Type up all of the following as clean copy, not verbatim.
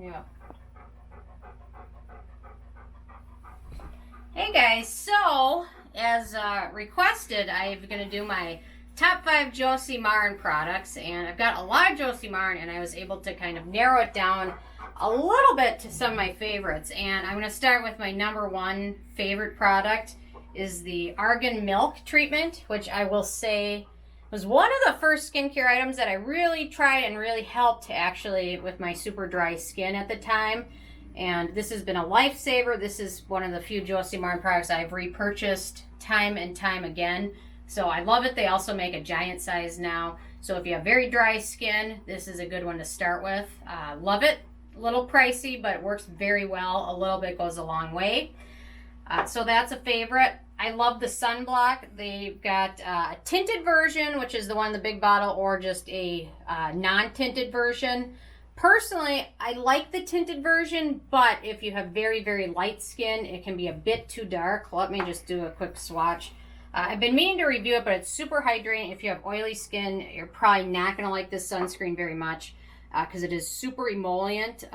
Yeah. Hey guys, so as requested, I'm going to do my top 5 Josie Maran products, and I've got a lot of Josie Maran, and I was able to kind of narrow it down a little bit to some of my favorites. And I'm going to start with my number 1 favorite product is the Argan Milk treatment, which I will say was one of the first skincare items that I really tried and really helped actually with my super dry skin at the time. And this has been a lifesaver. This is one of the few Josie Maran products I've repurchased time and time again. So I love it. They also make a giant size now. So if you have very dry skin, this is a good one to start with. Love it. A little pricey, but it works very well. A little bit goes a long way. So that's a favorite. I love the Sunblock. They've got a tinted version, which is the one in the big bottle, or just a non-tinted version. Personally, I like the tinted version, but if you have very, very light skin, it can be a bit too dark. Let me just do a quick swatch. I've been meaning to review it, but it's super hydrating. If you have oily skin, you're probably not going to like this sunscreen very much because it is super emollient,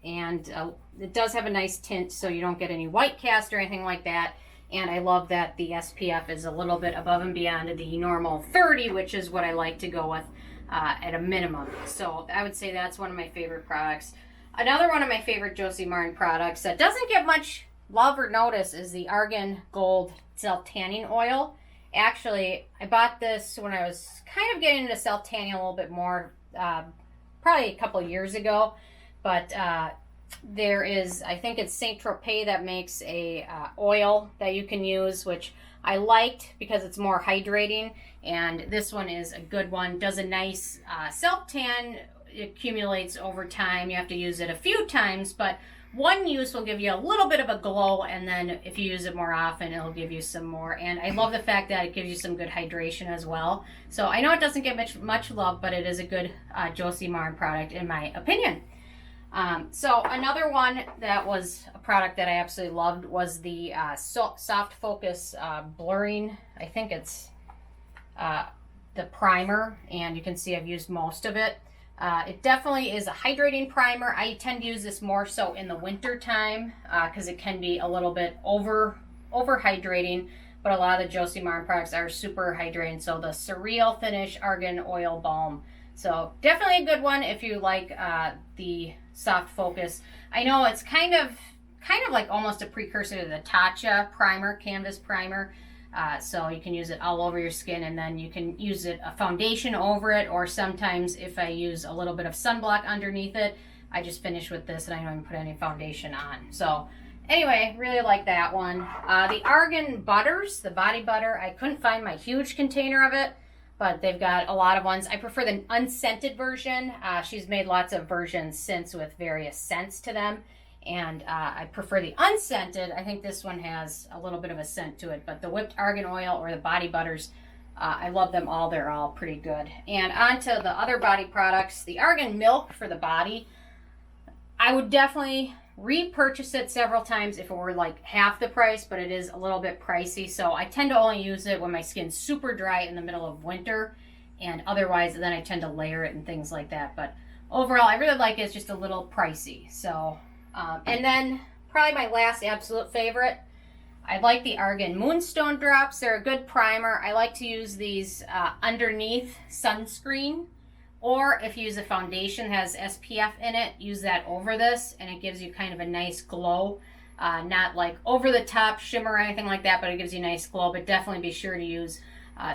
and it does have a nice tint, so you don't get any white cast or anything like that. And I love that the SPF is a little bit above and beyond the normal 30, which is what I like to go with at a minimum. So I would say that's one of my favorite products. Another one of my favorite Josie Maran products that doesn't get much love or notice is the Argan Gold Self-Tanning Oil. Actually, I bought this when I was kind of getting into self-tanning a little bit more, probably a couple of years ago. But there is, I think it's Saint Tropez that makes a oil that you can use, which I liked because it's more hydrating, and this one is a good one. Does a nice self-tan. It accumulates over time. You have to use it a few times, but one use will give you a little bit of a glow, and then if you use it more often, it'll give you some more. And I love the fact that it gives you some good hydration as well. So I know it doesn't get much love, but it is a good Josie Maran product in my opinion. So another one that was a product that I absolutely loved was the Soft Focus Blurring. I think it's the primer, and you can see I've used most of it. It definitely is a hydrating primer. I tend to use this more so in the winter time because it can be a little bit over hydrating, but a lot of the Josie Maran products are super hydrating. So the Surreal Finish Argan Oil Balm. So definitely a good one if you like the Soft Focus. I know it's kind of like almost a precursor to the Tatcha primer, canvas primer. So you can use it all over your skin, and then you can use it a foundation over it, or sometimes if I use a little bit of sunblock underneath it, I just finish with this and I don't even put any foundation on. So anyway, really like that one. The Argan Butters, the body butter, I couldn't find my huge container of it, but they've got a lot of ones. I prefer the unscented version. She's made lots of versions since with various scents to them. And I prefer the unscented. I think this one has a little bit of a scent to it. But the whipped argan oil or the body butters, I love them all. They're all pretty good. And on to the other body products. The Argan Milk for the body. I would definitely repurchase it several times if it were like half the price, but it is a little bit pricey. So I tend to only use it when my skin's super dry in the middle of winter. And otherwise, then I tend to layer it and things like that. But overall, I really like it. It's just a little pricey. So... and then probably my last absolute favorite, I like the Argan Moonstone Drops. They're a good primer. I like to use these underneath sunscreen, or if you use a foundation that has SPF in it, use that over this, and it gives you kind of a nice glow. Not like over the top shimmer or anything like that, but it gives you a nice glow. But definitely be sure to use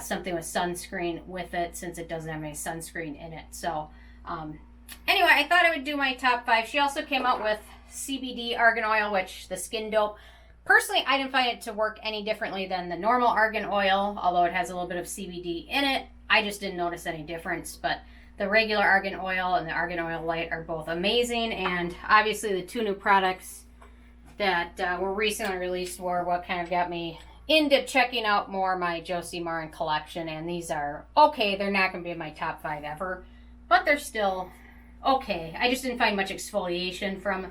something with sunscreen with it, since it doesn't have any sunscreen in it. So anyway, I thought I would do my top 5. She also came out with CBD Argan Oil, which the Skin Dope. Personally, I didn't find it to work any differently than the normal Argan Oil, although it has a little bit of CBD in it. I just didn't notice any difference, but the regular Argan Oil and the Argan Oil Light are both amazing, and obviously the 2 new products that were recently released were what kind of got me into checking out more my Josie Maran collection, and these are okay. They're not going to be in my top 5 ever, but they're still okay. I just didn't find much exfoliation from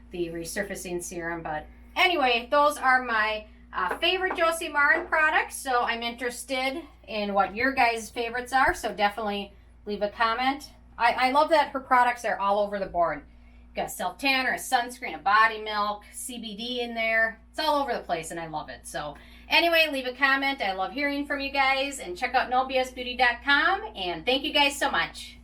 the resurfacing serum. But anyway, those are my favorite Josie Maran products. So I'm interested in what your guys' favorites are. So definitely leave a comment. I love that her products are all over the board. Got a self tanner, a sunscreen, a body milk, CBD in there. It's all over the place and I love it. So anyway, leave a comment. I love hearing from you guys, and check out nobsbeauty.com, and thank you guys so much.